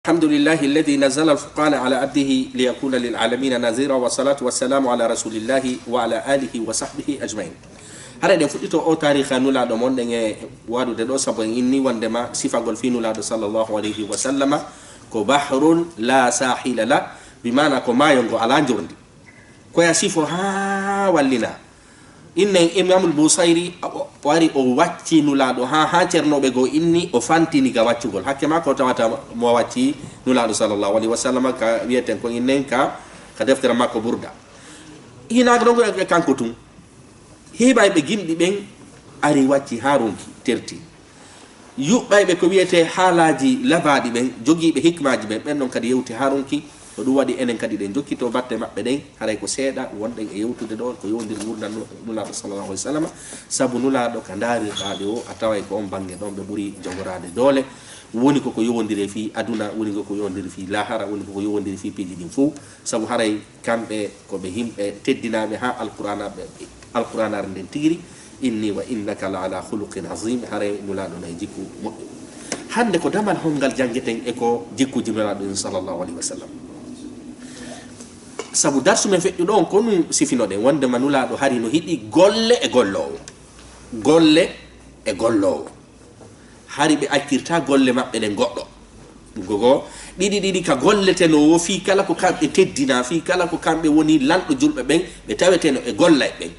الحمد لله الذي نزل الفرقان على عبده ليكون للعالمين نذيرا والصلاة والسلام على رسول الله وعلى آله وصحبه أجمعين. هذا يفوتو أو تاريخ نولا دمون دعى وادو دلو سبعين إني وندما صفة قلفين نولا صلى الله عليه وسلم كبحر لا ساحل لا بمعنى كما ينقو على جوندي كويا صفة ها ولنا إن إمام البوصيري wari o wacci nulaɗo ha cernoɓe go inni o fantini ga waccugol hakke ma ko tawata mo wacci nulaɗo sallllahu alayhi wa sallam ka wiyeten ko innen ka deftere makko burda hinaga ɗon ko kanko tun heɓayɓe gimɗi ɓen ari wacci ha ronki terti yuɓɓayɓe ko wiyete haalaji labaɗi ɓen joguiɓe hikmaji ɓen ɓen ɗon kadi yewti ha ronki ko ɗum waɗi enen kadi ɗen jokkito batte maɓɓe ɗen haray ko seeɗa wonɗen e yewtude ɗo ko yowdir gurdam nulaɗo sallallahu alaihi wasallam sabu nulaɗo ka daarirɗaɓe o a taway ko on banggue ɗon ɓe ɓuuri jogorade doole woni koko yowodiri fi aduna woni koko yowodiri fi lahara woni koko yowodiri fi piiji ɗin fo sabu haray kamɓe koɓe himɓe teddinaɓe ha alqouranare nden tigiri inni wa innaka la ala khuluqin azim haray nulaɗo nayi jikku moƴƴo hande ko damal hongal jangueten e ko jikkuji nulaɗo sallallahu alaihi wasallam sabu darsu men feƴƴu ɗon ko ɗum sifinoɗen wondema nulaɗo hari no hiɗi golle e gollowo hari ɓe accirta golle maɓɓe ɗen goɗɗo gogo ɗiɗi ka golletenowo fi kala ko kamɓe teddina fi kala ko kamɓe woni lanɗo julɓe ɓen ɓe taweteno e golla e ɓen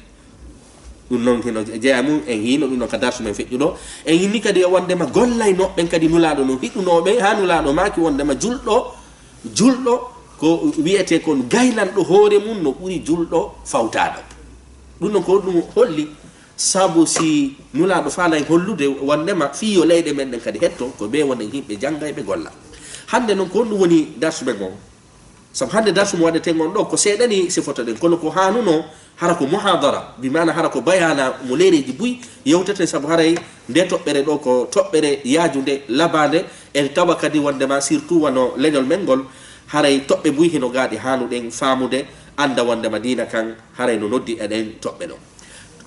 ɗum noon heno jeeya mum en hino ɗum noon ka darsu men feƴƴu ɗo en hinni kadi wondema gollaynoɓɓen kadi nulaɗo no hiɗunoɓe ha nulaɗo maki wondema julɗo ko wiyete kon gaylanɗo hoore mum no ɓuri julɗo fawtaɗo ɗum noon ko ɗum holli sabu si nulaɗo faala en hollude wondema fiyo leyɗe men ɗen kadi hetto ko ɓe wonen yimɓe janggayɓe golla hande noon ko ɗum woni darsu men on sabu hande darsu mo waɗeten on ɗo ko seeɗani sifoto ɗen kono ko hanuno hara ko muhadara bimana hara ko bayana mo leyreji buy yewtete sabu haray nde toɓɓere ɗo ko toɓɓere yaajude labade en tawa kadi wondema surtout wano leñol men ngol haray toɓɓe buy heno gaaɗi hanuɗen faamude anda wondema dina kan haray no noddi eɗen toɓɓe ɗo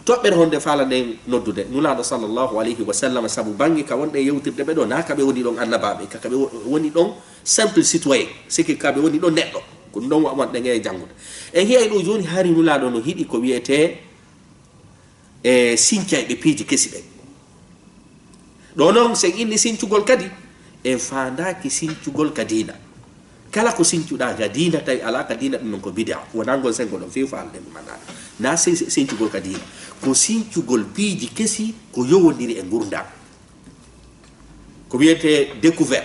toɓɓere honde faala nden noddude nulaɗo sallllahu alayhi wa sallam sabu bangi ka wonɗe yewtirde ɓe ɗo na kaɓe woni ɗon annabaɓe kakaɓe woni ɗon simple citoyen sikki kaɓe woni ɗon neɗɗo ko ɗum ɗon wanɗen e janngude en hiyay ɗo joni hari nulaɗo no hiɗi ko wiyete e sincayɓe piiji kesi ɓen ɗo noon sen inni sincugol kadi en fandaki sincugol ka dina kala ko sincuɗa ga dina tawi ala ka dina ɗum non ko bid'a wona gon sengo ɗon few faalde manɗa na sincugol ka dina ko sincugol piiji kesi ko yowodiri e gurdam ko wiyete découvert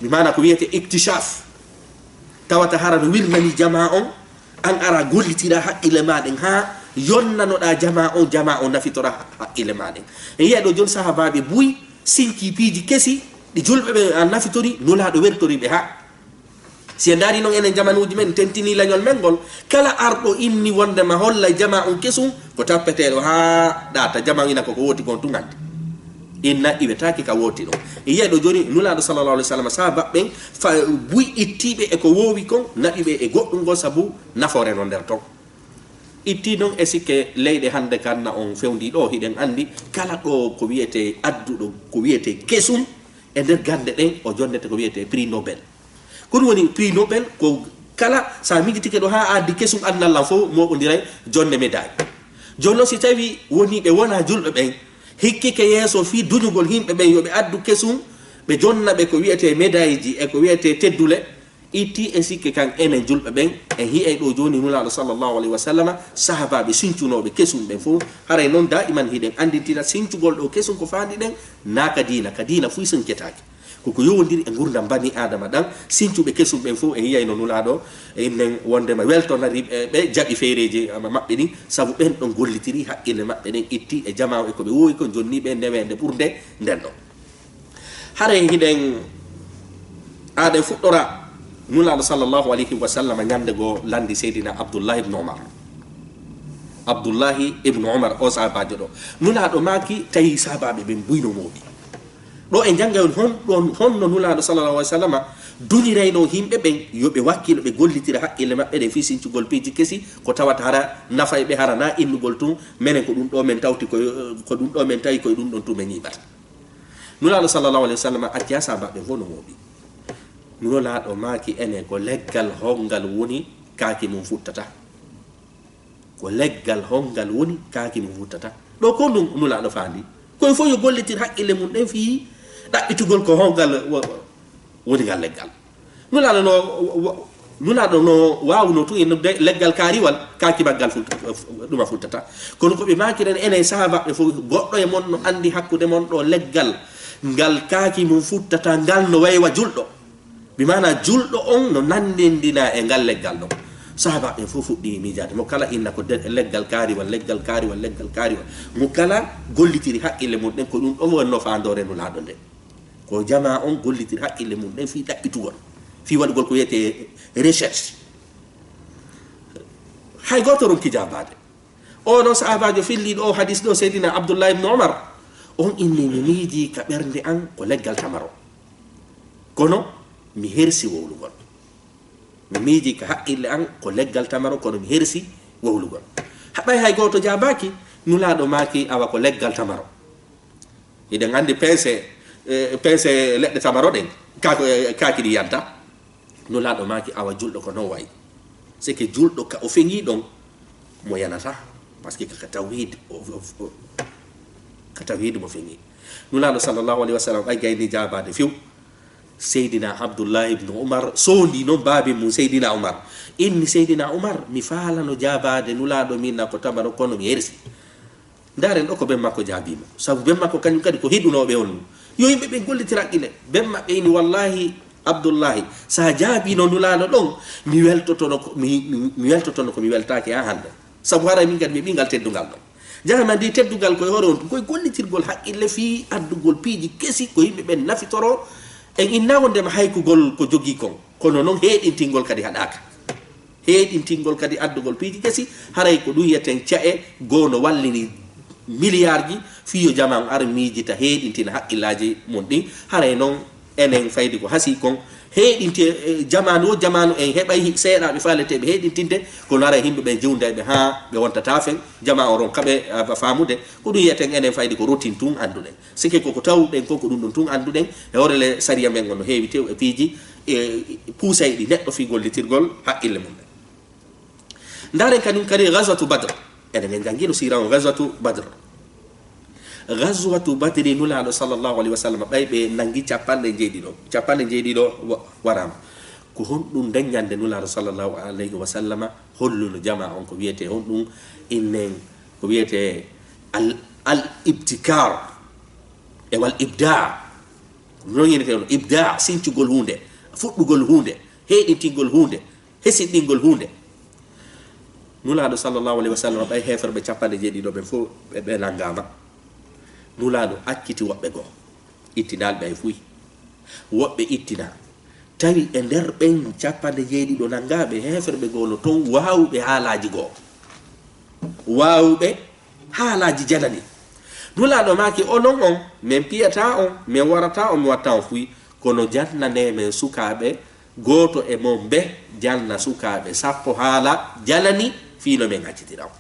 mi mana ko wiyete ictichaf tawata hara no wilnani jama on an ara gollitira haqqille maɗen ha yonnanoɗa jama on nafitora haqqille maɗen e yiya ɗo joni sahabaɓe buy sinci piiji kesi ɗi julɓe ɓe an nafitori nulaɗo wertoriɓe ha si en daari noon enen jamanuji men tentini lañol men ngol kala arɗo inni wondema holla jama on kesum ko tappeteɗo ha ɗata jama ina koko woti gon tugandi inna iwetaki ka woti ɗon e yiya ɗo joni nulaɗo sallallah alih w sallam sahabaɓen buy ittiɓe eko wowi kon naɓiɓe e goɗɗum ngol saabu nafoore no nder ton itti noon e sikke leyɗe hande kanna on fewndi ɗo hiɗen andi kala ɗo ko wiyete adduɗo ko wiyete kesum e nder gande ɗen o jonnete ko wiyete prix nobel ko ɗum woni prix nobel ko kala sa mijitike ɗo ha addi kesum annallan fof moɓodiray jonde médaille joni noon si tawi woniɓe wona julɓe ɓen hikkike yeeso fi duñugol yimɓe ɓen yoɓe addu kesum ɓe jonnaɓe ko wiyete médaille ji e ko wiyete teddule itti e sikke kan enen julɓe ɓen en hiyay ɗo joni nulaɗo sallllahu alayhi wa sallam sahabaɓe sincunoɓe kesum ɓen fof haray noon daɗiman hiɗen andintira sincugol ɗo kesum ko fandi ɗen na ka dina fuy sincetaki koko yowodiri e gurdam bani adama ɗan sincuɓe kesum ɓen fof en hiyay no nulaɗo ennen wondema weltonari ɓe jaaɓi feereji maɓɓe ɗin saabu ɓen ɗon gollitiri haqqille maɓɓe ɗen itti e jama e koɓe wowi kon jonni ɓe ndewede ɓurde nden ɗon haray hiɗen aɗen fuɗɗora nulaɗo sallllahu alayhi wa sallam ñande goo landi seydina abdoullahi ibnu omar o sahabajo ɗo nulaɗo maki tawi sahabaɓe ɓen buynomoɓi ɗo e janggay honno nulaɗo sallallah alih w sallam duñirayno yimɓe ɓen yoɓe wakkilo ɓe gollitira haqqille maɓɓe ɗe fi sincugol piiji kesi ko tawata hara nafayɓe hara na innugol tun minen ko ɗum ɗo men tawti ko ɗum ɗo men tawi koye ɗum ɗon tun men ñiɓata nulaɗo sallllahu alih w sallam acci ha sahabaɓe fof no mooɓi nulaaɗo maaki ene ko leggal hongal woni kaaki mum futtata ko leggal hongal woni kaaki mum futtata ɗo ko ɗum nulaaɗo faandi koye fof yo gollitir haqqille mum ɗen fii ɗaɓɓitugol ko hongal woni ngal leggal nulaaɗo no waawno tun e leggal kaariwal kaaki maggal ɗuma futtata kono ko ɓe maakiren enen saha maɓɓe fof goɗɗo e mon no anndi hakkude mon ɗo leggal ngal kaaki mum futtata ngal no waywa julɗo bi mana julɗo on no nandindina e ngal leggal ɗon saha maɓɓe fof fuɗɗi miijade mo kala inna ko leggal kaariwal leggal kaariwal leggal kaariwal mo kala gollitiri haqqille mum ɗen ko ɗum ɗon wonno faandore nulaaɗo nde ko jama on gollitiri haqqille mum ɗen fii ɗaɓɓitugol fi waɗugol ko wiyete recherche hay goto ronki jabade o non sahabajo filliɗo o hadis ɗo seydina abdoullah ibne omar on inni mi miiji ka ɓernde an ko leggal tamaro kono mi hersi wowlugol mi miiji ka haqqille an ko leggal tamaro kono mi hersi wowlugol haɓay hay goto jabaki nulaɗo maki awa ko leggal tamaro iɗen andi pince leɗɗe tamaro ɗen kaki ɗi yanta nulaɗo maki awa julɗo ko non wayi c'est que julɗo ka o feŋi ɗon mo yanata par ce que ka tawhid mo feŋi nulaɗo sallllahu alayhi wa sallam ɓay gayni jabade few seydina abdoullah ibne oumar sondi noon baabi mum seydina oumar inni seydina oumar mi faalano jabade nulaɗo minna ko tamaro kono mi hersi ndaren ɗo ko ɓen makko jaabimo saabu ɓen makko kañum kadi ko hiɗunoɓe on yo yimɓe ɓe gollitira qile ɓen maɓɓe ini wallahi abdoullahi sa jaabino nulaɗo ɗon mi weltotono ko mi weltaki ha hande saabu hara min kadi mi ɓingal teddugal ɗon jahama ndi teddugal koye hoore on koye gollitirgol haqqille fi addugol piiji kesi ko yimɓe ɓen nafitoro en innago ndema haykugol ko jogui kon kono noon heeɗintingol kadi haɗaka heeɗintingol kadi addugol piiji kesi haray ko ɗum yiyeten cae goono wallini milliard ji fiyo jaman ar miijita heeɗintina haqqillaji mum ɗin haray noon enen faydi ko hasi kon heeɗinte jamanu en heɓay seeɗaɓe faaleteɓe heeɗintinde kono ara yimɓe ɓe jewdeɓe ha ɓe wontata fen jama o ron kaɓe famude ko ɗum yiyeten enen faydi ko routine tun anduɗen sike koko tawɗen ko ɗum ɗon tun anduɗen e horele saria men on no heewi tew e piiji puusay ɗi neɗɗo fi gollitirgol haqqille mum ɗen ndaren kañum kadi gazwatu badre enen en jangguino sira o gazwatu badre gazwatu badri nulaɗo sallllahu alayhi wa sallam ɓay ɓe nangi capanɗe jeeɗiɗo warama ko honɗum daññande nulaɗo sallllahu alayhi wa sallama holluno jama on ko wiyete honɗum innen ko wiyete al ibtikar e wal ibda non yenete on ibda sincugol hunde fuɗɗugol hunde heeɗintingol hunde hesiɗɗingol hunde nulaɗo sallllahu alayhi wa sallam ɓay heferɓe capanɗe jeeɗiɗo ɓe fof ɓe nangama nulaɗo akkiti woɓɓe goo ittinaal ɓe ay fuy woɓɓe ittina tawi e nder ɓen capanɗe jeeɗiɗo nangaɓe heferɓe goo no toon wawɓe haalaji goo wawɓe haalaji janani nulaɗo maki onon on min piyata on min warata on mi watta on fuy kono jannane men sukaɓe goto e mon be janna sukaɓe sappo haala janani fiino men accitiram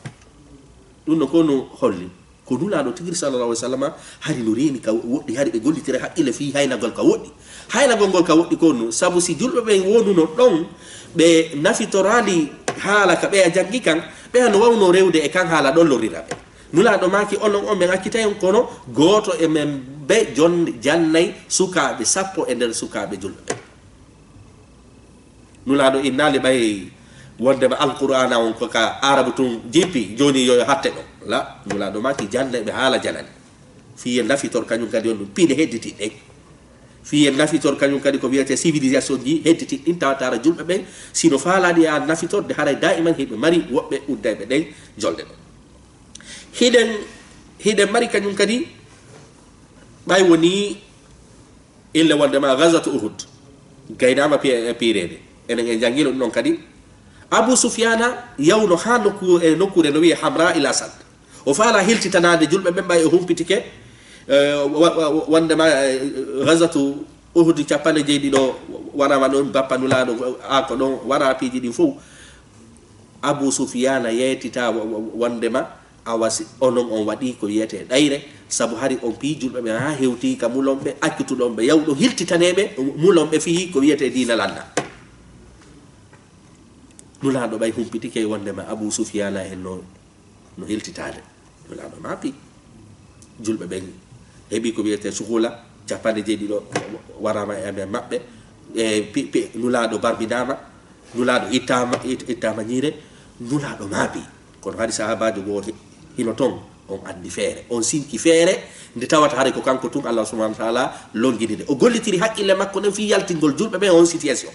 ɗum no kono holli ko nulaɗo tigiri sallallah alih w sallam hari no reeni ka woɗɗi hari ɓe gollitira haqqille fi haynagol ka woɗɗi haynagol ngol ka woɗɗi konno saabu si julɓe ɓen wonuno ɗon ɓe nafitorali haala ka ɓeya janggi kan ɓeya no wawno rewde e kan haala ɗon lorriraɓe nulaɗo maki onon on ɓe akkitay on kono goto e men be jannayyi sukaɓe sappo e nder sukaɓe julɓe ɓe nulaɗo innali ɓay wondema alqur'ana on koka arabu tun jippi joni yo hatte ɗo la nulaɗo maki jannaɓe haala janani fiye nafitor kañum kadi on ɗum piide hedditiɗɗen fiye nafitor kañum kadi ko wiyete civilisation ji hedditiɗɗin tawatara julɓe ɓen sino faalaɗi a nafitorde haray daiman hiɓe mari woɓɓe uddayɓe ɗen jolɗe ɗo hiɗen mari kañum kadi ɓay woni ille wondema gazatu uhud gaynama pirede enen en jangguino ɗum ɗon kadi abou soufiana yawno ha nokkure no wiye hamra il asad o faala hiltitanade julɓe ɓen ɓay e humpitike wondema gazatu uhud capanɗe jeeɗiɗo warama ɗon bappa nulaɗo ako ɗon wara piiji ɗin fof abou soufiana yeytita wondema awa onon on waɗi ko wiyete ɗayre sabu hari on pi julɓe ɓe ha hewti ka mulonɓe accituɗon ɓe yawɗo hiltitaneɓe mulonɓe fi ko wiyete dina lalla nulaɗo ɓay humpitike wondema Abou Soufiana en no hiltitade nulaɗo maapi julɓe ɓen heeɓi ko wiyete suhula 7 warama e amen maɓɓe e nulaɗo barbidama nulaɗo ittama ñiire nulaɗo maapi kono haɗi sahabajo goto hino ton on andi feere on sinki feere nde tawata haare ko kanko tun Allah subhanahu wa ta'ala longini de o gollitiri haqqille makko nen fi yaltingol julɓe ɓe on situation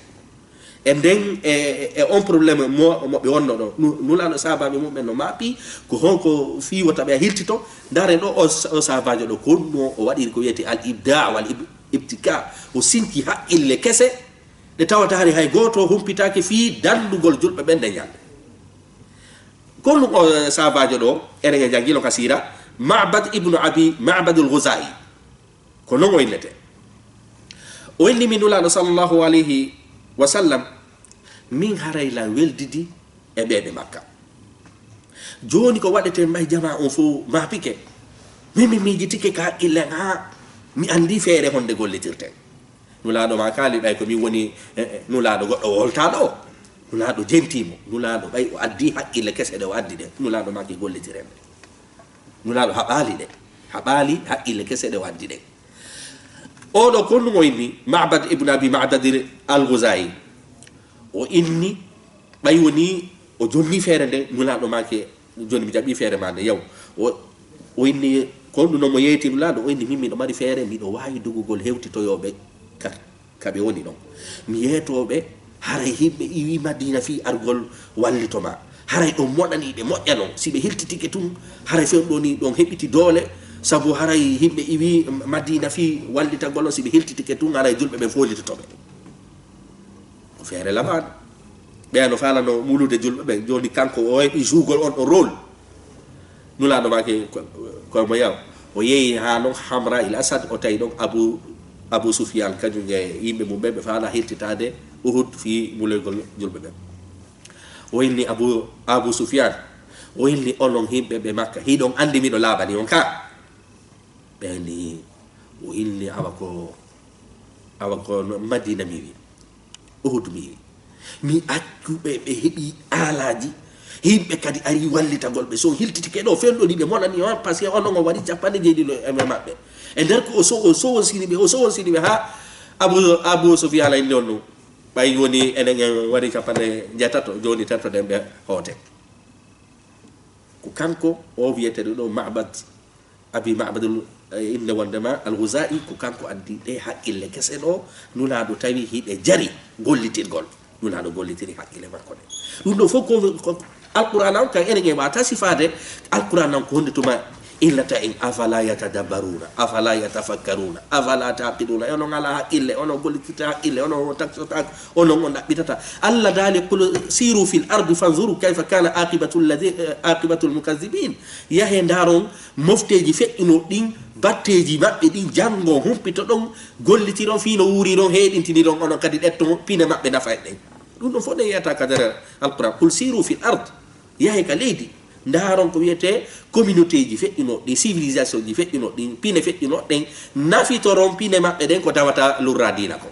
e nden e on probléme moɓe wonno ɗo nulaɗo sahabaɓe mumen no maapi ko honko fiwata ɓe a hirtito ndaren ɗo o sahabajo ɗo konno o waɗiri ko wiyete al ibda wal ibtika o sinki haqqille kese nde tawata haari hay goto humpitake fi dandugol julɓe ɓen nde ñande kon o sahabajo ɗo enen e jangguilo kasira Ma'bad ibnu Abi Ma'bad al-Ghuzai ko non o innete o inni min nulaɗo sallallahu alayhi wa sallam min haray la weldidi e ɓeɓe Makka joni ko waɗete mbay jama on fo mapike min mi miijitike ka haqqille ha mi andi feere honde gollitirten nulaɗo ma kaali ɓay ko min woni nulaɗo goɗɗo woltaɗo o nulaɗo jentimo nulaɗo ɓay o addi haqqille kese ɗe o addi ɗe nulaɗo make gollitirende nulaɗo haɓali ɗe haɓali haqqille kese ɗe o addi ɗe oɗo konnumo inni Ma'bad ibnu Abi Ma'bad al-Ghuzai o inni ɓay woni o jonni feere nde nulaɗo make joni mi jaɓɓi feere ma nde yaw o inni konɗuno mo yeyti nulaɗo o inni min miɗo mari feere miɗo wawi dugugol hewtitoyoɓe kaɓe woni ɗon mi yeetoɓe haray himɓe iwi Madina fi argol wallitoma haray ɗon moɗaniɓe moƴƴa non si ɓe hiltitike tun haray fewɗo ni ɗon heɓiti doole sabu haray himɓe iwi Madina fi wallitagol on si ɓe hiltitike tun haray julɓe ɓe folitotoɓe ko feere labaɗo ɓeyano falano mulude julɓe ɓen joni kanko o heɓi jougol on ɗo rôle nulaɗo make komo yaw o yeehi ha noon Hamra il Asad o tawi ɗon Abou Soufiane kañum e yimɓe mum ɓe ɓe faala hirtitade Uhud fi muloygol julɓe ɓen o inni Abou Soufiane o inni onon himɓe ɓe Makka hiɗon andi miɗo laaɓani on ka ɓeni o inni awa ko Madina mi wi Uhud mi wi mi accuɓe ɓe heeɓi aalaji himɓe kadi ari wallitagol ɓe so hiltitike ɗo fenɗoni ɓe monani on par ce que onon o waɗi 9 eme maɓɓe e nder ko o sowonsini ɓe ha Abou Soufiane inni on ɗum ɓay woni enen en waɗi 9 joni tertoɗen ɓe hoote ko kanko o wiyeteɗo ɗo Ma'bad Abi Ma'bad inde wondema al-Ghuzai ko kanko addi ɗe haqqille kese ɗo nulaɗo tawi hiɗe jari gollitirgol nulaɗo gollitiri haqqille makko ɗe ɗum ɗo fof ko alquran an kan enen e wata sifade alquran an ko honde tuma illata en afala yatadabbaruna afala yatafakkaruna afala taqiluna onon ala haqqille onon gollitita haqqille onon taksota onon on ɗaɓɓitata Allah daali qul siru fil ardi fanzuru kayfa kana aqibatu lmukazzibin yahe ndaron mofteji feƴƴuno ɗin batteji maɓɓe ɗin janngo humpito ɗon gollitiron fino wuuri ɗon heɗintiniɗon onon kadi ɗetto pine maɓɓe nafa en ɗen ɗum ɗon fof ɗen yiyata ka nder alquran qul siru fil ard yahe ka leydi ndaron ko wiyete communauté ji feƴƴuno ɗi civilisation ji feƴƴuno ɗin pine feƴƴuno ɗen nafitoron pine maɓɓe ɗen ko tawata lurra dina ko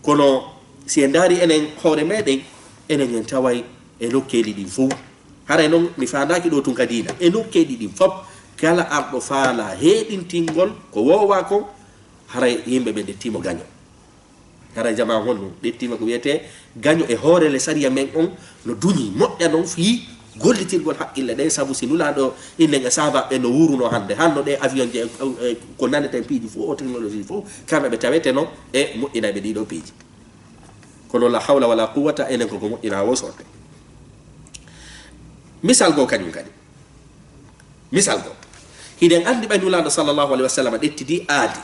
kono si en daari enen hoore meɗen enen en taway e nokkeji ɗin fof haray noon mi fandaki ɗo tun ka dina e nokkeji ɗin fof kala arɗo faala heɗintingol ko wowa ko haray yimɓe ɓe ndettimo gaño haray jama honɗum ɗettima ko wiyete gaño e hoorele sariya men on no duñi moƴƴa noon fii gollitirgol haqqille ɗe sabu si nulaɗo innen e sahabaɓe no wuruno hande hanno ɗe avion je ko naneten piiji fof o technologie fof kamɓe ɓe taweteno e moƴƴinaɓe ɗiɗo piiji kono la hawla wala quwata enen koko moƴƴina wo sorte misal go kañum kadi misal go hiɗen andi ɓe nulaɗo sallllahu alayhi wa sallam ɗettidi aadi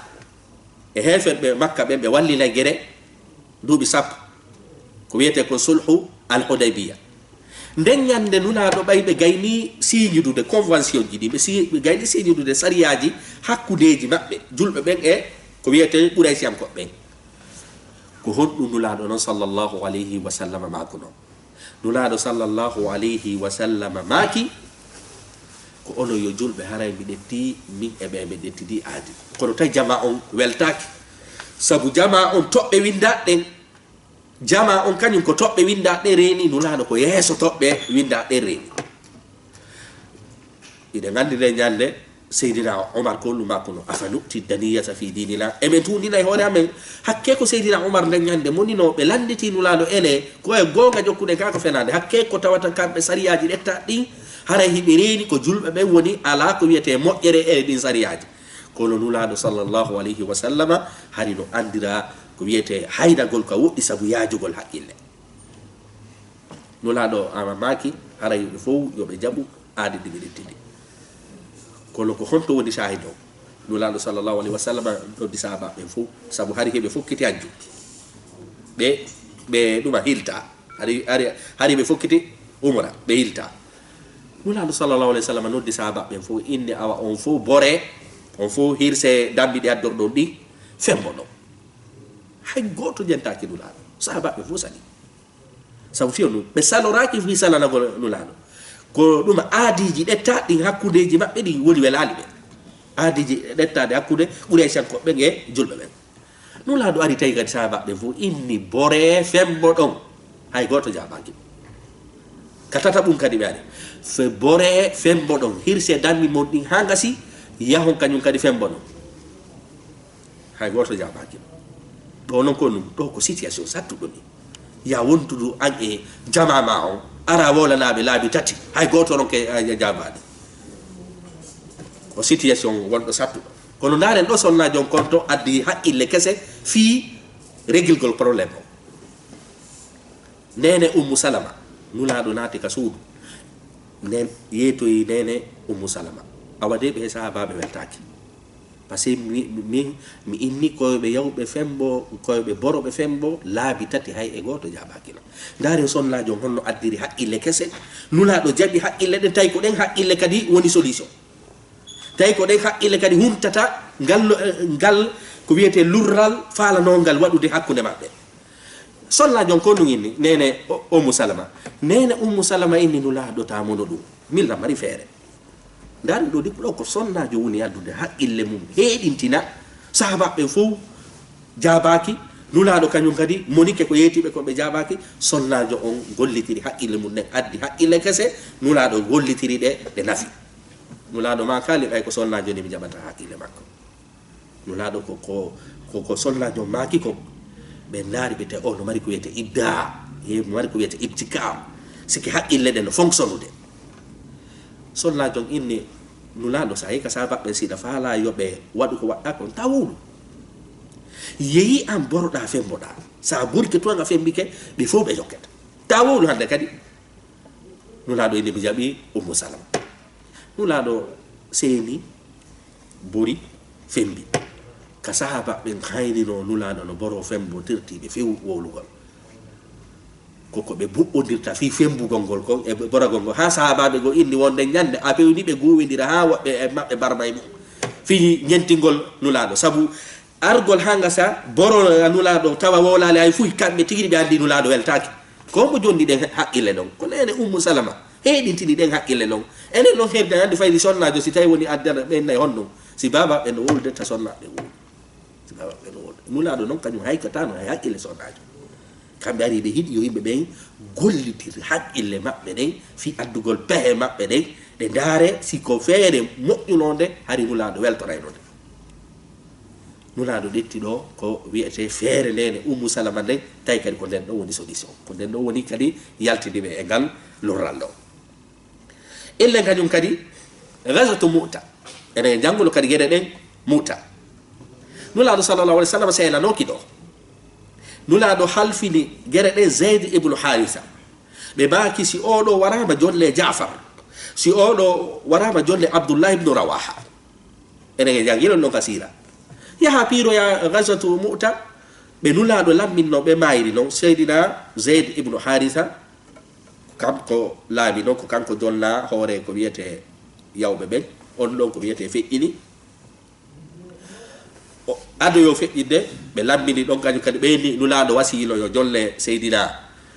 e heferɓe Makka ɓen ɓe wallina gueɗe duuɓi sappo ko wiyete ko sulhu al hudaybiya nden ñande nulaɗo ɓay ɓe gayni signudude convention ji ɗi ɓe gayni signudude sariyaji hakkudeji maɓɓe julɓe ɓen e ko wiyete ɓuraysiyankoɓe ɓen ko honɗum nulaɗo noon sallllahu alayhi wa sallam maako noon nulaɗo sallllahu alayhi wa sallam maaki ko ono yo julɓe haray mi ɗetti min e ɓe mi ɗettidi aadi kono tawi jama on weltaki sabu jama on toɓɓe windaɗen jama on kañum ko toɓɓe windaɗe reeni nulaɗo ko yeeso toɓɓe windaɗe reeni iɗe gandire ñande seydina omar kollu makko no afa nukti daniyata fi dinina eɓe tundina e hoore amen hakke ko seydina omar nden ñande monino ɓe landiti nulaɗo ene koye gonga jokkude kako fenade hakke ko tawata kamɓe sariyaji ɗetta ɗin haray hiɓe reeni ko julɓe ɓen woni ala ko wiyete moƴƴere e ɗin sariyaji kono nulaɗo sallllahu alayhi wa sallama hari no andira ko wiyete haydagol ko woɗɗi saabu yaajugol haqqille nulaɗo ama maki haray ɓe fof yoɓe jaɓu aadi ɗi ɓe ɗettidi kono ko honto woni shahid o nulaɗo sallllahu alayhi wa sallam ɗoddi sahaba ɓen fof saabu hari heɓe fokkiti hajju ɓe ɗuma hilta hari ɓe fokkiti umra ɓe hilta nulaɗo sallllahu alayhi wa sallam noddi sahaba ɓen fof inde awa on fof bore on fof hirse dambiɗi addorɗon ɗi fembo ɗon hay goto jentaki nulaɗo sahaba ɓe fof sali saabu fiyo ɗum ɓe saloraki fi salanagol nulaɗo ko ɗum aadiji ɗetta ɗin hakkudeji maɓɓe ɗin woni welali ɓe aadiji ɗettade hakkude ɓuraysankoɓe e julɓe ɓen nulaɗo ari tawi kadi sahaba ɓe fof inni bore fembo ɗon hay goto jaɓaki ka tata ɓum kadi ɓe ari fe bore fembo ɗon hirse dammi mon ɗin ha gasi yahon kañum kadi fembo ɗon hay goto jaɓaki ɗo noon ko ɗum ɗo ko situation sattuɗo ni ya wontudu an e jamama on ara wolanaɓe laabi tati hay goto ron ke jabaɗi ko situation wonɗo sattuɗo kono ndaren ɗo sonna jon konto addi haqqille kese fi régilgol probléme o nene ummu salama nulaɗo naati ka suudu nen yeetoyi nene ummu salama awade ɓe sahabaɓe weltaki par ce que mi inni koyeɓe yawɓe fembo koyeɓe boroɓe fembo laabi tati hay e goto jaɓakino ndaren sonnajo honno addiri haqqille kese nulaɗo jaɓi haqqille ɗen tawi ko ɗen haqqille kadi woni solution tawi ko ɗen haqqille kadi humtata ngal ko wiyete lurral falanongal waɗude hakkude maɓɓe sonnajo ko ɗum inni nene ummu salama nene ummu salama inni nulaɗo tamono ɗum milla mari feere ndari ɗo dikko ɗo ko sonnajo woni addude haqqille mum heeɗintina sahabaɓe fof jabaki nulaɗo kañum kadi monike ko yeytiɓe koɓe jabaki sonnajo on gollitiri haqqille mum ɗen addi haqqille kese nulaɗo gollitiri ɗe nafi nulaɗo ma kali ɓay ko sonnajo ni mi jaɓata haqqille makko nulaɗo ko sonnajo maki ko ɓe ndaari ɓe te o no mari ko wiyete ibda no mari ko wiyete ibtika siki haqqille ɗe no fonctionnude sonnajon inni nulaɗo sa yehi ka sahabaɓe siɗa faala yoɓe waɗu ko waɗɗa kon tawuɗo yeyi an boroɗa femboɗa sa burke toga fembike ɓe fof ɓe jokketa tawuɗo hande kadi nulaɗo inni mi jaɓi ummu salama nulaɗo seeni bori fembi ka sahabaɓe haynino nulaɗo no boro fembo tirtiɓe few wowlugol koko ɓe buɓɓodirta fi fembugol ngol kon e boragol ngol ha sahabaɓe go inni wonde ñande a pewni ɓe guwidira ha woɓɓe e maɓɓe barmay mum fi ñentingol nulaɗo saabu argol ha gasa boro nulaɗo tawa wolale hay fuy kamɓe tigui ɓe andi nulaɗo weltaki ko mo jondi ɗen haqqille ɗon kono ene ummu salama heɗintini ɗen haqqille ɗon enen noon heɓde andi faydi sonnajo si tawi woni addana ɓennayi honɗum si babaɓe no woldetta sonnaɓe woli si babaɓe no wolda nulaɗo noon kañum haykatano hay haqqille sonnajo kamɓe ari ɓe hiɗi yo yimɓe ɓen gollitir haqqille maɓɓe ɗen fi addugol pehe maɓɓe ɗen ɗe ndaare siko feere moƴƴunode hari nulaɗo weltoraynode nulaɗo ɗetti ɗo ko wiyete feere ndene ummu salama nden tawi kadi ko nden ɗo woni solution ko nden ɗo woni kadi yaltidiɓe e ngal lorral ɗo ille kañum kadi gasatu muta enen janngulo kadi gueɗe ɗen muta nulaɗo sallallah alih w sallam sehlanoki ɗo nulaɗo halfini gueɗe ɗe zeyd ibnu harisa ɓe maki si oɗo warama jolle jafar si oɗo warama jolle abdoullah ibnu rawaha enen jangguilon ɗon kasira yaha piiroya gasatu muta ɓe nulaɗo lamminno ɓe mayri noon seydina zeyd ibnu harisa kanko laami noon ko kanko jonna hoore ko wiyete yawɓe ɓen on ɗon ko wiyete feƴƴini adoyo feƴƴinde ɓe lammini ɗon kañum kadi ɓeyni nulaɗo wasiyino yo jolle seydina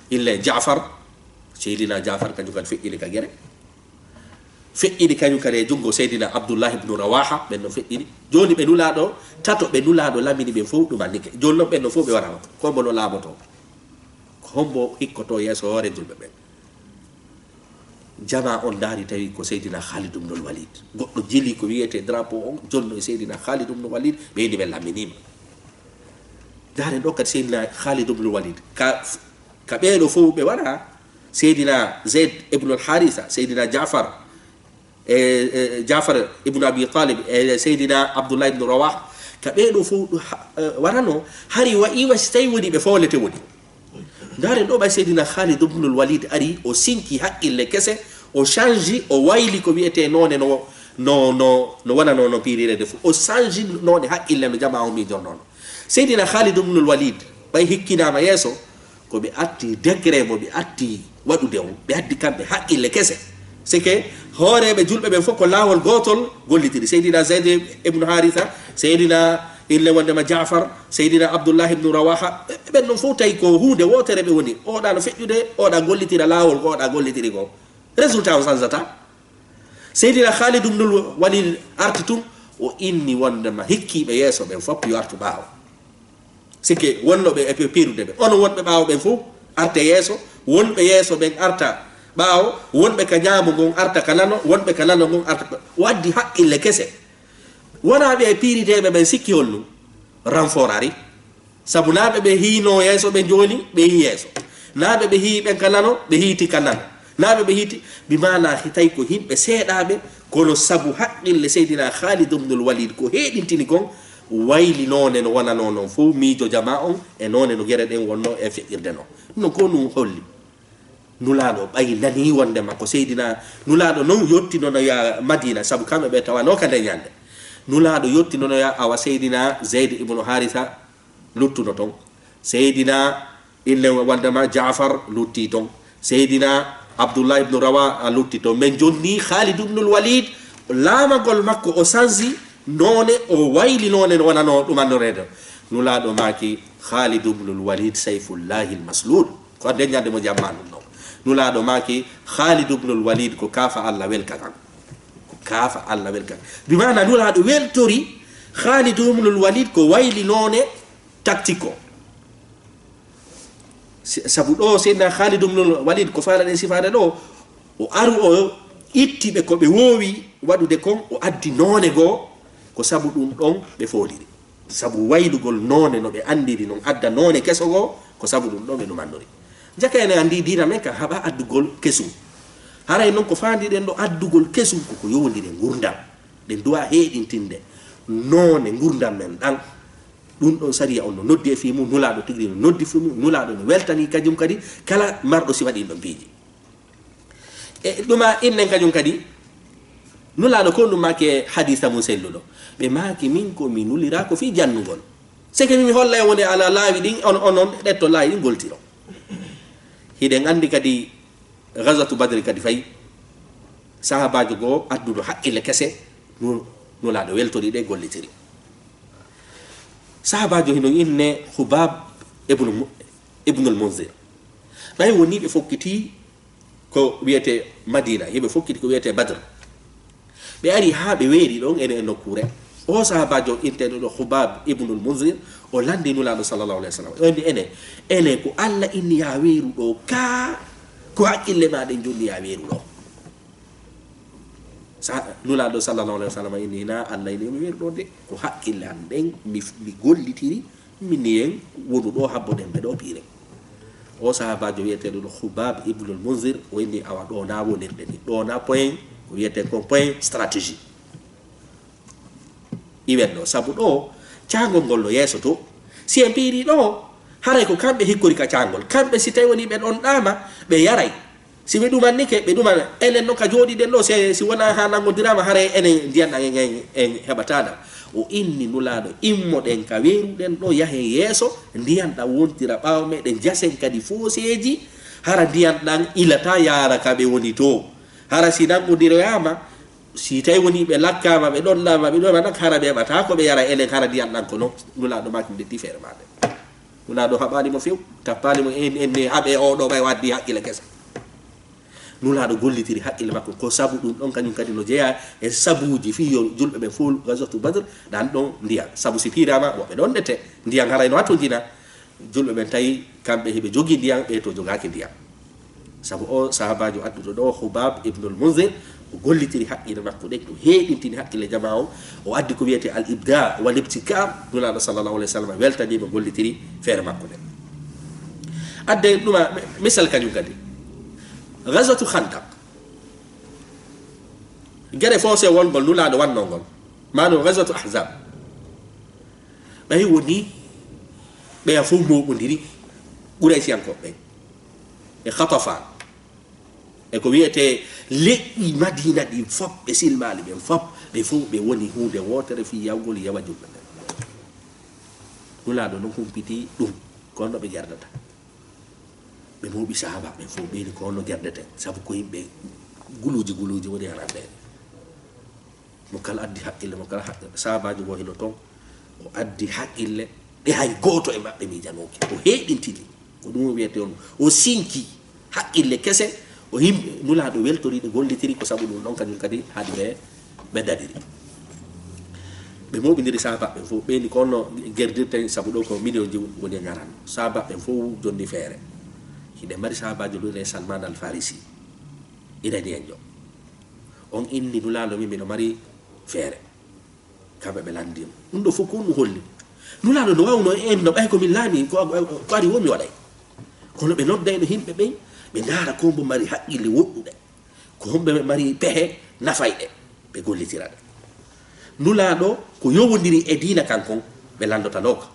ille jafar seydina jafar kañum kadi feƴƴini ka guere feƴƴiɗi kañum kadi jungo seydina abdoullahi ibnu rawaha ɓen no feƴƴiɗi joni ɓe nulaɗo tato ɓe nulaɗo lamini ɓen fof ɗumannike joni noon ɓen no fof ɓe warama kombo no laamoto hombo hikkoto yeeso hoore julɓe ɓen jama on daari tawi ko seydina khalid ibnul walid goɗɗo jeli ko wiyete drapeau on jonno e seydina khalid ibnul walid ɓeyni ɓe lamminima jaren ɗo kadi seydina khalid ibnul walid ka ɓeeɗo fof ɓe waɗa seydina zaid ibnul haritha seydina jafar jafar ibnu abi talib e seydina abdoullah ibnu rawah ka ɓeeɗo fof warano hari wayiwa so tawi woni ɓe folete woni ndaren ɗo ɓay seydina khalid ibnul walid ari o sinki haqqille kese o change o wayli ko wiyete none no wonano no pirirede fof o change none haqqille no jama o mijon noon seydina khalid ibnul walid ɓay hikkinama yeeso ko ɓe atti décret mo ɓe atti waɗude on ɓe addi kamɓe haqqille kese sike hooreɓe julɓe ɓen fof ko laawol gotol gollitiri seydina zayd ibnu haritha seydina ille wondema jafar seydina abdoullah ibnu rawaha ɓen ɗon fof tawi ko hunde wotere ɓe woni oɗa no feƴƴude oɗa gollitira laawol ko oɗa gollitiri ko résultat o sansata seydina khalid ibnul walid arti tun o inni wondema hikkiɓe yeeso ɓen fof yo artu ɓaawo sikke wonnoɓe e pirude ɓe onon wonɓe ɓaawo ɓen fof arte yeeso wonɓe yeeso ɓen arta ɓaawo wonɓe ka ñaamu ngon arta ka nano wonɓe ka nano ngon arta waddi haqqille kese wonaɓe e piiriteɓe ɓen sikki hollu renfort ari sabu naɓe ɓe hiino yeeso ɓe joni ɓe hi yeeso naɓe ɓe hii ɓen ka nano ɓe hiiti ka nano naɓe ɓe hiiti bimana tawi ko himɓe seeɗaɓe kono sabu haqqille seydina khalid ibnul walid ko heɗintini kon wayli noone no wonano noon fof miijo jama on e noone no gueɗe ɗen wonno e feƴƴirde noon no ko ɗum holli nulaɗo ɓay nani wondema ko seydina nulaɗo noon yottinono ya madina saabu kamɓe ɓe tawano ka ndeñande nulaɗo yottinono ya awa seydina zayd ibnu haritha luttuno toon seydina ille wondema jafar lutti toon seydina abdoullah ibnu rawa a lutti toon min jonni khalid ibnul walid laamagol makko o sansi none o wayli none no wonano ɗumannorede nulaɗo maki khalid ibnul walid sayfullahi lmaslul ko ndeñande mo jamma ɗum ɗon nulaɗo maki khalid ibnul walid ko kaafa allah welka kan ko kaafa allah welka bimana nulaɗo weltori khalid ibnul walid ko wayli none tactique o sabu ɗo seydna khalid ibnul walid ko faalaɗen sifade ɗo o aru o ittiɓe ko ɓe wowi waɗude kon o addi none goo ko sabu ɗum ɗon ɓe fooliri sabu waylugol none no ɓe andiri non adda none keso goo ko sabu ɗum ɗon ɓe ɗumannori jaka ene andi dina men ka haɓa addugol kesum haray noon ko fandiɗen ɗo addugol kesum koko yowdiri gurdam ɗen duwa heeɗintinde none gurdam men ɗan ɗum ɗon sariya on no noddi e fi mum nulaɗo tigri no noddi fi mum nulaɗo no weltani kañum kadi kala marɗo si waɗi ɗon piiji e ɗuma innen kañum kadi nulaɗo ko ɗum make hadisa mum selluɗo ɓe maki min ko mi nulira ko fi jannugol seke mimi holla e woni ala laawi ɗin onon ɗetto laawi ɗin goltiro hiɗen andi kadi gazatu badri kadi fayi sahabajo goo adduɗo haqqille kese nulaɗo weltori ɗe gollitiri sahabajo hino inne hubab ibnul munzir ɓay woni ɓe fokkiti ko wiyete madina yiɓe fokkiti ko wiyete badre ɓe ari ha ɓe weeri ɗon ene e nokkure o sahabajo inteɗo ɗo hubab ibnul munzir o landi nulaɗo sallallahu alayhi wa sallam o indi ene ko allah inni ya weeru ɗo ka ko haqqille maɗen jonni ya weeru ɗo nulaɗo sallallahu alayhi wa sallam inni na allah ini mi weeru ɗo de ko haqqille an ɗen mi gollitiri miniyen wonu ɗo habboɗen ɓe ɗo piire o sahabajo wiyeteɗo ɗo hubab ibnul munzir o inni awa ɗo na wonirɗe ni ɗo na point ko wiyete ko point stratégie iwen ɗo sabu ɗo cangol ngol no yeeso to si en piiri ɗo haray ko kamɓe hikkori ka cangol kamɓe si tawi woni ɓe ɗon ɗama ɓe yaray si ɓe ɗumannike ɓe ɗuman enen noon ka jooɗiɗen ɗo si wona ha nangodirama haray enen ndiyanɗa en heɓataɗa o inni nulaɗo immoɗen ka weeruɗen ɗo yahe yeeso ndiyanɗa wontira ɓawa meɗen jasen kadi fooseji hara ndiyanɗan ilata yaara ka ɓe woni to hara si nanggodiroyama si tawi woni ɓe lakkama ɓe ɗonɗama ɓe ɗoma nak hara ɓe heɓata ko ɓe yara enen hara ndiyanɗan ko noon nulaɗo maki detti feere maɗe nulaɗo haɓanimo few tappalimo enne haaɓe oɗo ɓay waddi haqqille kesa nulaɗo gollitiri haqqille makko ko sabu ɗum ɗon kañum kadi no jeeya e sabuji fi yo julɓe ɓe fo gazwatu badre ɗan ɗon ndiyam sabu si pirama woɓɓe ɗon ɗete ndiyam harayno hatojina julɓe ɓen tawi kamɓe heɓe jogui ndiyam ɓe to jogaki ndiyam sabu o sahabajo adduɗo ɗo Hubab ibnul Munzir o gollitiri haqqille makko ɗe o heɗintini haqqille jama o addi ko wiyete al ibda wal ibtikam nulaɗo sallallahu alayhi wa sallam weltanima gollitiri feere makko ɗe adde ɗuma misal kañum kadi gazwatu Khandaq gueɗe foose wongol nulaɗo wannongol mano gazwatu Ahzab ɓay woni ɓeya fof moɓodiri Quraysiyankoɓe e Khatafan e ko wiyete leƴƴi Madina ɗi fop ɓe silmali ɓen fop ɓe fof ɓe woni hunde wotere fi yawgol yawa julɓe ɓen nulaɗo non humpiti ɗum ko honno ɓe jardata ɓe moɓi sahaba ɓen fof ɓeyni ko honno jardete saabu ko yimɓe guluji woni han anɗe mo kala addi haqqille mo kala sahabajo go hino toon o addi haqqille ɗe hay goto e maɓɓe mijanoki o heɗintini ko ɗum wiyete on o sinki haqqille kese o yimɓe nulaɗo weltoriɗo gollitiri ko sabu ɗum ɗon kañum kadi haadi ɓe dadiri ɓe moɓidiri sahaba ɓen fof ɓeyni ko honno gerdirten sabu ɗo ko million ji woni garan sahaba ɓen fof jonni feere hiɗe mari sahabajo ɗum Salman al Farisi iranien jo on inni nulaɗo min miɗo mari feere kamɓe ɓe landimo ɗum ɗo fof ko ɗum holli nulaɗo no wawno en no ɓay komin laami ko ari womi waɗay kono ɓe noddayno himɓe ɓen ɓe ndaara ko mbo mari haqqille woɗɗuɗe ko homɓe mari pehe nafayɗe ɓe gollitira ɗe nulaɗo ko yowodiri e diina kankon ɓe landotanoka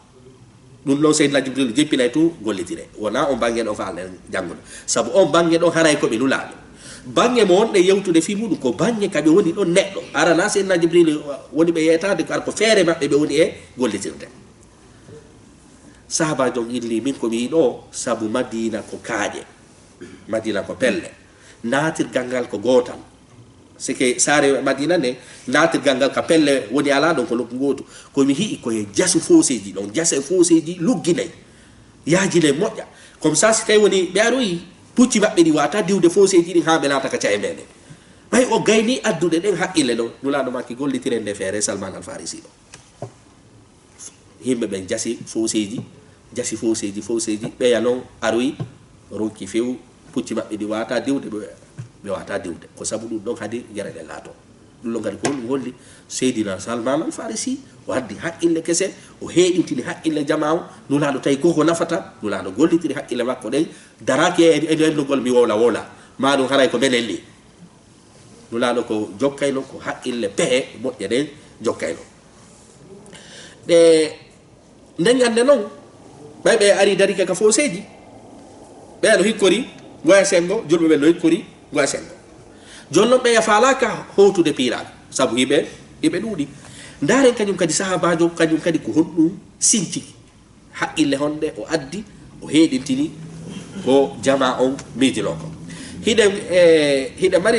ɗum ɗon Seydina Jibril jeppinay tu gollitire wona on bangue ɗon fa Allah janggoɗo saabu on bangue ɗon haray koɓe nulaɗo bangue mo wonɗe yewtude fi muɗum ko bangue kaɓe woni ɗon neɗɗo arana Seydina Jibril woni ɓe yeytade ar ko feere maɓɓe ɓe woni e gollitirde sahabajo illi min komi yiɗo saabu Madina ko kaaƴe Madina ko pelle natirgal ngal ko gotal sike saare Madina nde natirgal ngal ka pelle woni ala ɗon ko nokku goto komi hii koye jasu foseji ɗon jase foseji lugginayi yaajine moƴƴa comme ça si tawi woni ɓe aroyi pucci maɓɓe ɗi wata diwde foseji ɗin ha ɓe naata ka caye meɗen ɓay o gayni addude ɗen haqqille ɗon nulaɗo makki gollitire nde feere Salman al Farisi ɗo yimɓe ɓen jasi foseji ɓeya noon aroyi ronki few pucci maɓɓe ɗi wata diwde ɓe wata diwde ko sabu ɗum ɗon hadi guereɗe laato ɗum ɗon kadi ko ɗum holli Seydina Salman al Farisi o addi haqqille kese o heɗintini haqqille jama o nulaɗo tawi koko nafata nulaɗo gollitiri haqqille makko ɗen daraki e ndenndugol mi wola ma ɗum haray ko menen li nulaɗo ko jokkayno ko haqqille pehe moƴƴe ɗen jokkayno ɗe nden gande noon ɓay ɓe ari darike ka foseji ɓe no hikkori goya sengo julɓe ɓe no hikkori goya sengo joni noon ɓeya falaka howtude piraɗo saabu hiɓe ɗuuɗi ndaren kañum kadi sahabajo kañum kadi ko honɗum sinti haqqille honɗe o addi o heɗintini ko jama on miijilo ko hiɗe mari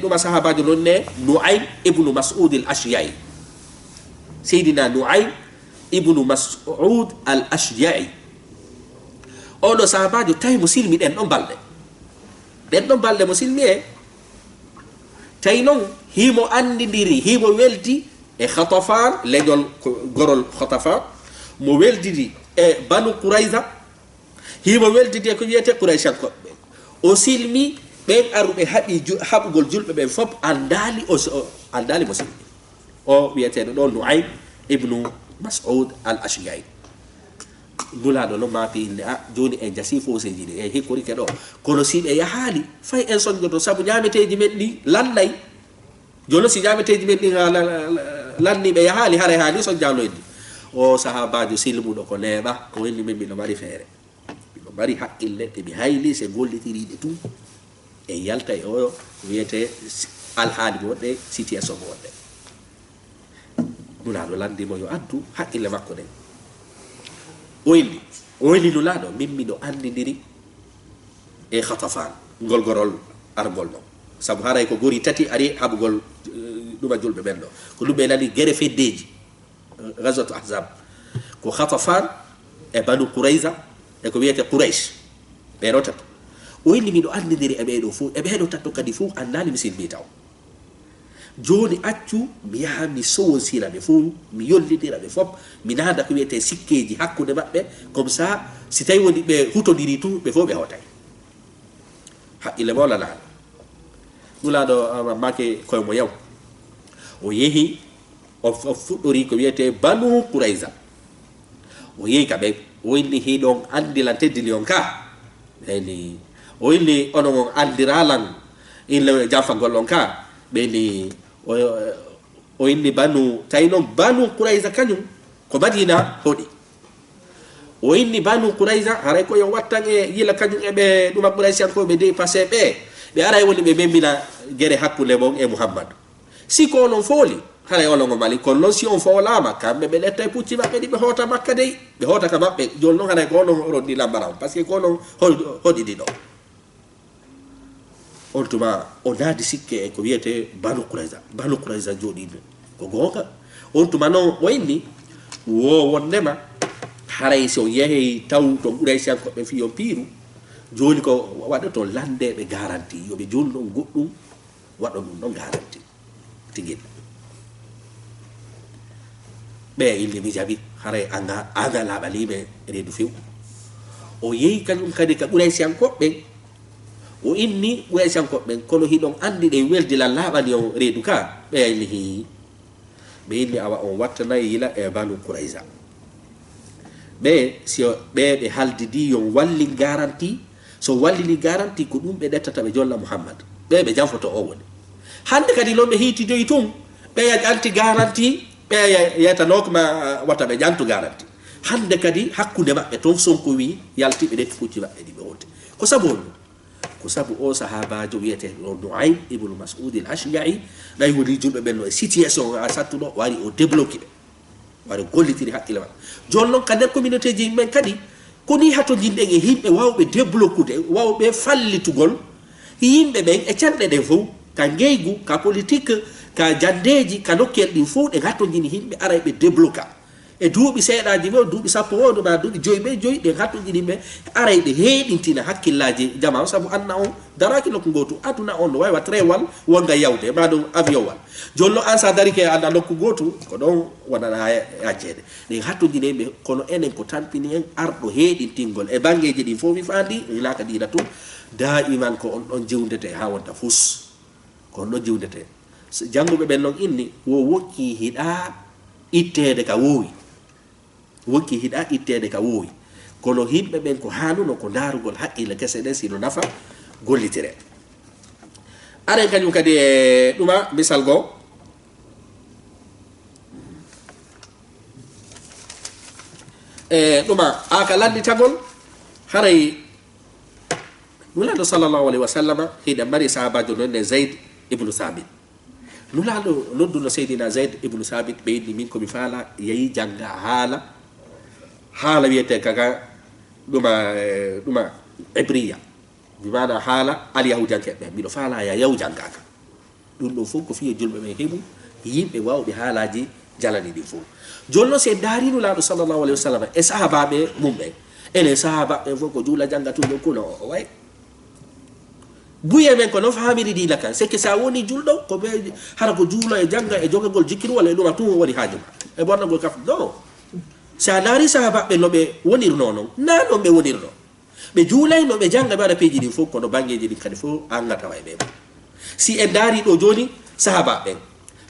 ɗuma sahabajo noon ne Nu'aym ibnu Mas'ud al Ashja'i Seydina Nu'aym ibnu Mas'ud al Ashja'i oɗo sahabajo tawi mo silmi ɗen ɗon balɗe mo silmi e tawi noon himo andidiri himo weldi e Khatafan leñol gorol Khatafan mo weldidi e Banu Qurayza himo weldidi e ko wiyete Quraysiyankoɓe o silmi ɓen aruɓe haɓugol julɓe ɓen fof andali mo silmi o wiyeteɗo ɗo Nu'aym ibnu Mas'ud al Ashja'i nulaɗo no maapi inde joni en jasi foseji ɗi e hikkori keɗo kono si ɓe yahali fay en soñgoto saabu ñameteji men ɗi lannay joni si ñameteji men ɗi lanni ɓe yahali hara haali son jawlo en ɗi o sahabajo silmuɗo ko neeɓa o wenni min mbiɗo mari feere mbiɗo mari haqqille ɗe mi hayli se gollitiriɗe tum e yalta e o wiyete alhaali woɗɗe situation woɗɗe nulaɗo landimo yo addu haqqille makko ɗen o welli nulaɗo min miɗo andidiri e Khatafan ngol gorol argol ɗon saabu haray ko gori tati ari haɓugol ɗuma julɓe ɓen ɗo ko ɗum ɓe nani guere feddeji gazwatu Ahzab ko Khatafan e Banu Qurayza e ko wiyete Quraysh ɓe rotato o inni miɗo andidiri e ɓeeɗo fof e ɓeeɗo tatto kadi fof andani mi silmi taw joni accu mi yaha mi sowonsira ɓe fof mi yollidira ɓe fof mi naada ko wiyete sikkeji hakkude maɓɓe comme ça si tawi woni ɓe hutodiri tu ɓe fof ɓe hotay haqqille mawla laaɗo ɗulaɗo make koye mo yaw o yeehi o fuɗɗori ko wiyete banu Qurayza o yeehi ka ɓe o inni hiɗon andilan teddini on ka ɓeni o inni onon on andiralan ille janfagol on ka ɓeni o inni banu tawi noon banu Qurayza kañum ko Madina hoɗi o inni banu Qurayza haray ko yo wattan e yila kañum eɓe ɗuma Quraysiyankoɓe dépassé ɓe aray woni ɓe membina guere hakkude mon e Muhammadu si ko onon fooli haray onon o mali kono noon si on foolama kamɓe ɓe ɗetta e pucci maɓɓe ɗi ɓe hoota Makka dey ɓe hoota ka maɓɓe joni noon haray ko onon roddi lambara on par ce que ko onon hoɗiɗi ɗo on tuma o naadi sikke e ko wiyete banu Qurayza jooɗiɗo ko goonga on tuma noon o inni wo wondema haray so yeehi taw to Quraysiyankoɓe fi on piiru joni ko waɗa to landeɓe garanti yoɓe joni ɗon goɗɗum waɗa ɗum ɗon garanti tiguil ɓe illi mi jaɓi haray anga laaɓalime reedu few o yeehi kañum kadi ka Quraysiyankoɓe o inni Quraysiyankoɓe kono hiɗon andi ɗe weldilan laaɓani on reedu ka ɓe illi hi ɓe inni awa on wattanayi yila e banu Qurayza ɓe si ɓe haldidi yon walli garanti so wallini garanti ko ɗum ɓe ɗettata ɓe jolla Muhammad ɓe janfoto o woni hande kadi noon ɓe hiitidoyi tun ɓe anti garanti ɓe yetanokma watta ɓe jantu garanti hande kadi hakkude maɓɓe toon Sonko wi yalti ɓe ɗetti pucci maɓɓe ɗi ɓe wonte ko sabu on ko sabu o sahabajo wiyete o Nu'aym ibnu Mas'ud al-Ashja'i nayi woni julɓe ɓen no e situation a sattuɗo wari o débloqué ɓe wari gollitiri hakkille maɓɓe joni noon ka nder communauté ji men kadi koni hato jinɗen e yimɓe wawɓe débloqude wawɓe fallitugol yimɓe ɓen e canɗe ɗen fof ka ngeygu ka politique ka jandeji ka nokkel ɗin fof ɗe hattojini yimɓe ara ɓe débloqua e duuɓi seeɗaji ɓe duuɓi sappo o ma duuɓi joyi ɗen hattojini yimɓe ara ɓe heeɗintina hakkillaji jama saabu anna on daraki nokku gotu aduna on no wawi wat rewal wonga yawde ma ɗum avion wal joni no an sa darike anda nokku gotu ko ɗon wonana accede ɗen hattojini yimɓe kono enen ko tampini en arɗo heeɗintingol e banggueji ɗin fof mi fandi ilaka ɗiɗa tun da iman ko on ɗon jewdete ha wonta fus ko on ɗon jewdete jannguɓe ɓen noon inni wo wokki hiɗa ittede ka woowi wokki hiɗa ittede ka woowi kono yimɓe ɓen ko haanuno ko darugol haqqille kese ɗen sino nafa gollitire aren kañum kadi e ɗuma misal goo e ɗuma aka landitagol haray nulaɗo sallllahu alayhi wa sallam hiɗe mari sahabajo noon ne Zayd ibnu Thabit nulaɗo nodduno Seydina Zayd ibnu Thabit ɓe yiɗni min komi faala yeehi jangga haala wiyete kaga ɗuma hébriya bimana haala alyahudiyankeɓe mbiɗo faala ya yaw janggaka ɗum ɗon fof ko fiye julɓe ɓen heɓu yimɓe wawɓe haalaji jalani ɗin fof joni noon se daarino laaɗo sallllahu alayhi wa sallam e sahabaɓe mum ɓen enen sahabaɓe fof ko juula jangga tum ɗon kuno o way buye men ko no famiri dina kan c'est que sa woni julɗo ko ɓe hara ko juulo e jangga e jogagol jikkiru walla e ɗuma tum woni haajuma e bonnagol kaf non sa daari sahabaɓe no ɓe wonirno noon na ɗon ɓe wonirno ɓe juulayno ɓe jangga ɓe waɗa peeji ɗin fof kono banggueji ɗin kadi fof angatawa e ɓe si en daari ɗo joni sahabaɓen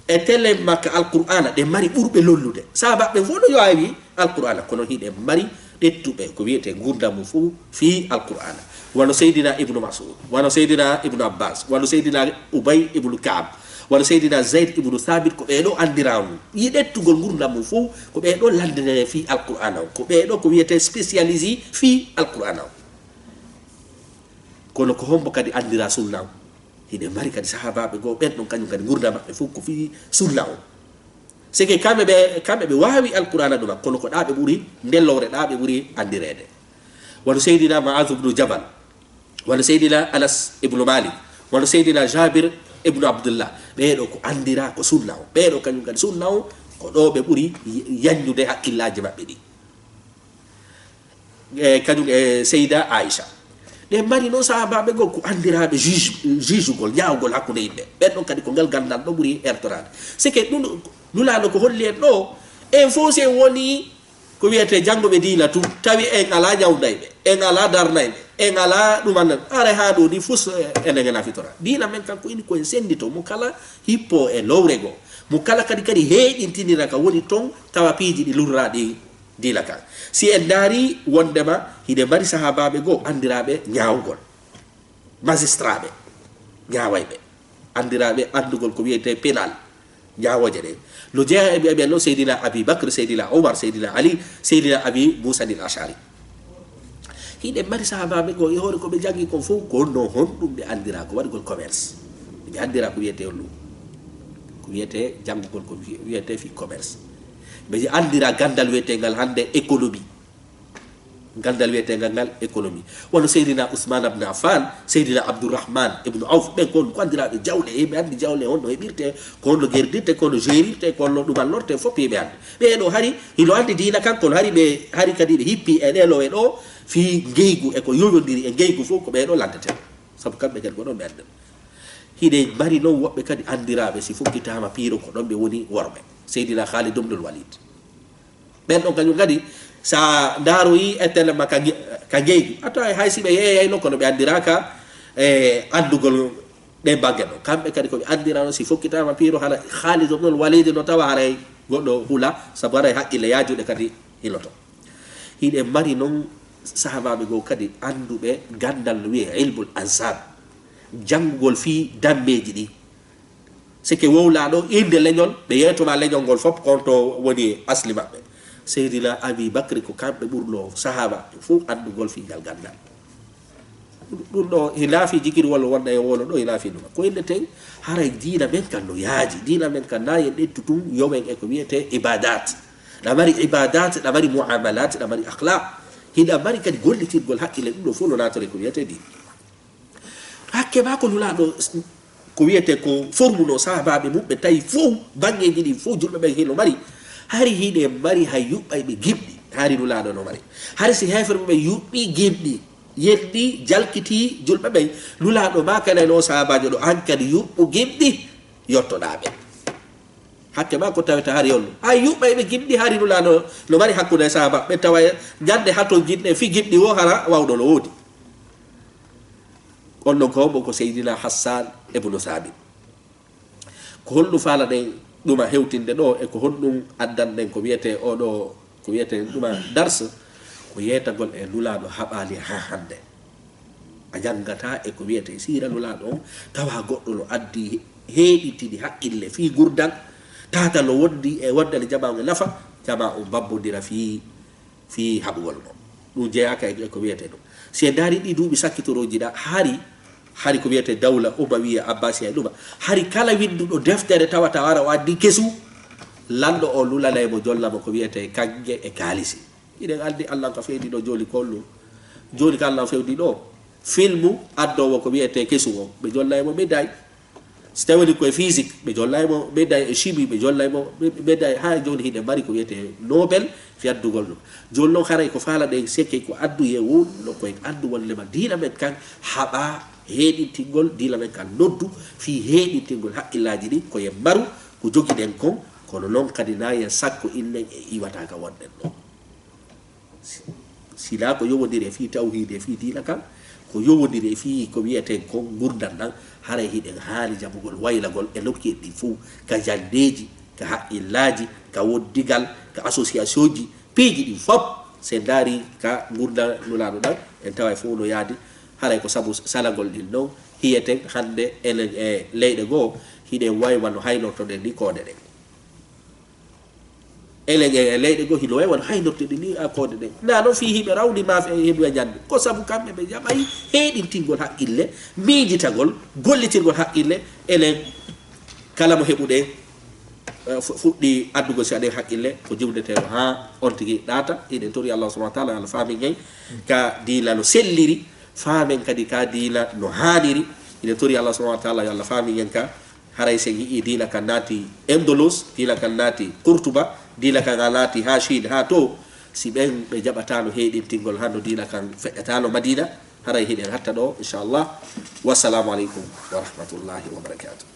e telle makka alqur'ana ɗe mari ɓurɓe lollude sahabaɓen fof no yoawi alqur'ana kono hiɗe mari ɗettuɓe ko wiyete gurdam mum fof fi alqur'ana wano Seydina ibnu Mas'ud wano Seydina ibnu Abbas wano Seydina Ubay ibnu Ka'b wano Seydina Zayd ibnu Thabit ko ɓeɗo andiranu yiɗettugol gurdam mum fof ko ɓeɗo landine fi alqur'ana o ko ɓeɗo ko wiyete spécialisé fi alqur'ana o kono ko hombo kadi andira sunna o hiɗe mari kadi sahabaɓe goo ɓen ɗon kañum kadi gurdam maɓɓe fof ko fi sunna o c'est que kamɓe ɓe wawi alqur'ana ɗuma kono ko ɗa ɓe ɓuuri ndellore ɗa ɓe ɓuuri andirede wano Seydina Ma'az ibnu Jabal wano Seydina Anas ibnu Malik wano Seydina Jabir ibnu Abdullah ɓeɗo ko andira ko sunna o ɓeɗo kañum kadi sunna o ko ɗo ɓe ɓuuri yanjude hakkillaji maɓɓe ɗi kañum e Seyda Aisha de mari non sahabaɓe go ko andiraɓe jugegol ñawgol hakkude yimɓe ɓen ɗon kadi ko ngal gandal ɗo ɓuuri ertorade c'est que ɗum nulaɗo ko holli en ɗo en fo se woni ko wiyete janggoɓe diina tum tawi en ala ñawdayɓe en ala darnayɓe en ala ɗumanna ara ha ɗo ni fus enen en afitora diina men kanko ini koyen sendito mo kala hippo e lowre go mo kala kadi heeɗintinira ka woni ton tawa piiji ɗi lurraɗi diina kan si en daari wondema hiɗe mari sahabaɓe goo andiraɓe ñawgol magistraɓe ñawayɓe andiraɓe andugol ko wiyete pénal ñawoje ɗe no jeeya eɓe aɓe no seydina abi bacre seydina omar seydina ali seydina abi mousadil achari hiɗe mari sahabaɓe goo e hoore koɓe janggi kon fof gonno honɗum ɓe andira ko waɗigol commerce ɓe andira ko wiyete ɗum ko wiyete janggugol ko wiyete fi commerce ɓe andira gandal wiyetegal hande économie gandal wiyetegal ngal économie wono seydina ousmane abne affan seydina abdourahman ibnu auf ɓen kon ko andiraɓe jawle ɓe andi jawle on no heɓirte ko no gerdirte ko no gérirte ko no ɗumallorte fof yeɓe andi ɓeɗo hari hino andi dina kan kono hari ɓe hari kadi ɓe hippi e ɗelo e ɗo fi geygu e ko yoyodiri e geygu fof ko ɓeɗo landete saabu kamɓe kadi ko ɗon ɓe andi hiɗe mari noon woɓɓe kadi andiraɓe si fukkitama piiro ko ɗon ɓe woni worɓe seydina khalid ibnul walid ɓen ɗon kañum kadi sa daroyi e tele ma ka geygu atta hay si ɓe yeyayno kono ɓe andiraka e andugol ɗe bagge ɗo kamɓe kadi koɓe andirano si fokkitama piiro hala khalid ibnul walid no tawa haray goɗɗo hula saabu haray haqqille yajuɗe kadi hiloto hiɗe mari noon sahabaɓe goo kadi anduɓe gandal no wiye ilmul ansab janggugol fi dammeji ɗi c'est que wowlaɗo inde leñol ɓe yeytoma leñol ngol fof konto woni asli maɓɓe seydina abi bacry ko kamɓe ɓurno sahaba fof andugol fi ngal gandal ɗum ɗo hilaafi jikiri walla wonɗa e wolo ɗo hilaafi ɗuma ko inde ten haray diina men kan no yaaji diina men kan na yen ɗettu tum yomen e ko wiyete ibadat ɗa mari ibadat ɗa mari muamalat ɗa mari akhlaq hiɗa mari kadi gollitirgol haqqille ɗum ɗo fof no natore ko wiyete din hakke ma ko nulaɗo ko wiyete ko formuno sahabaɓe mumɓe tawi fof bangeji ɗi fof julɓe ɓen hino mari hari hiɗe mari hay yuɓɓayɓe gimɗi hari nulaɗo no mari hari si hefere muɓe yuɓɓi gimɗi yeɗɗi jalkiti julɓe ɓen nulaɗo ma kanano sahabajo ɗo an kadi yuɓɓu gimɗi yottoɗaɓe hakke ma ko tawata hari yollu hay yuɓɓayɓe gimɗi hari nulaɗo no mari hakkude sahaba ɓe tawa jande hatto jinɗe fi gimɗi wo hara wawɗo no woodi on ɗon ko hombo ko seydina hassan ebnu sabit ko holɗum faala ɗen ɗuma hewtinde ɗo e ko honɗum addan ɗen ko wiyete oɗo ko wiyete ɗuma darse ko yetagol e nulaɗo haɓali ha hande a jangata e ko wiyete sira nulaɗo on tawa goɗɗo no addi heeɗitiɗi haqqille fi gurdal tata no wondi e woddale jamago nafa jama o babbodira fi haɓugol mo ɗum jeeyaka e ko wiyete ɗum si en daari ɗi duuɓi sakkitoroji ɗa hari ko wiyete dawla umawiya abbasiya e ɗuma hari kala winduɗo deftere tawata wara o addi kesu lanɗo o lulanaymo jollamo ko wiyete kagge e kaalisi iɗen andi allah ka fewdi ɗo joli kollu joni ka allah fewdi ɗo filmu addowo ko wiyete kesu o ɓe jollaymo ɓedday so tawi woni koye physique ɓe jollaymo ɓedday e chimie ɓe jollaymo ɓedday ha joni hiɗe mari ko wiyete nobel fi addugol ɗum joni noon haray ko faala ɗen sekke ko adduye wonno koye addu wonlema diina men kan haɓa heeɗintingol diina men kan noddu fi heeɗintingol haqqillaji ɗi koye mbaru ko jogiɗen kon kono noon kadi nayen sakko innen e iwataka wonɗen ɗo sila ko yowodiri e fi tawhide e fi diina kan ko yowodiri e fi ko wiyete kon gurdal ɗan haray hiɗen haali jabugol waylagol e nokkiɗi ɗi fou ka jandeji ka haqqillaji ka woddigal ka association ji piiji ɗi fof se daari ka gurdal nulaɗo ɗan en tawa fof no yaadi haray ko saabu salagol ɗin ɗon hiyeten hande enen e leyɗe goo hiɗen waywa no haynortoɗen ni koode ɗen enen e leyɗe goo hino waywa no haynortoɗen ni a koode ɗen na noon fi hiɓe rawni maafe heɓe ñande ko saabu kamɓe ɓe jaɓay heeɗintingol haqqille miijitagol gollitirgol haqqille enen kala mo heɓuɗen fuɗɗi addugol si aɗen haqqille ko jiwdeteno ha on tigui ɗaata eɗen tori allah subahana taala allah faami gen ka diina no selliri faamen kadi ka diina no haaniri ine tori allah subahana taala yo allah faami gen ka haray sen yii diina kan naati Endolos diina kan naati Courtuba diina kan a naati ha Chine ha to si ɓen ɓe jaɓatano heeɗintingol hanno diina kan feƴƴatano Madina haray hiɗen hatta ɗo inchallah. Wassalamu aleykum wa rahmatullahi wa barakatuh.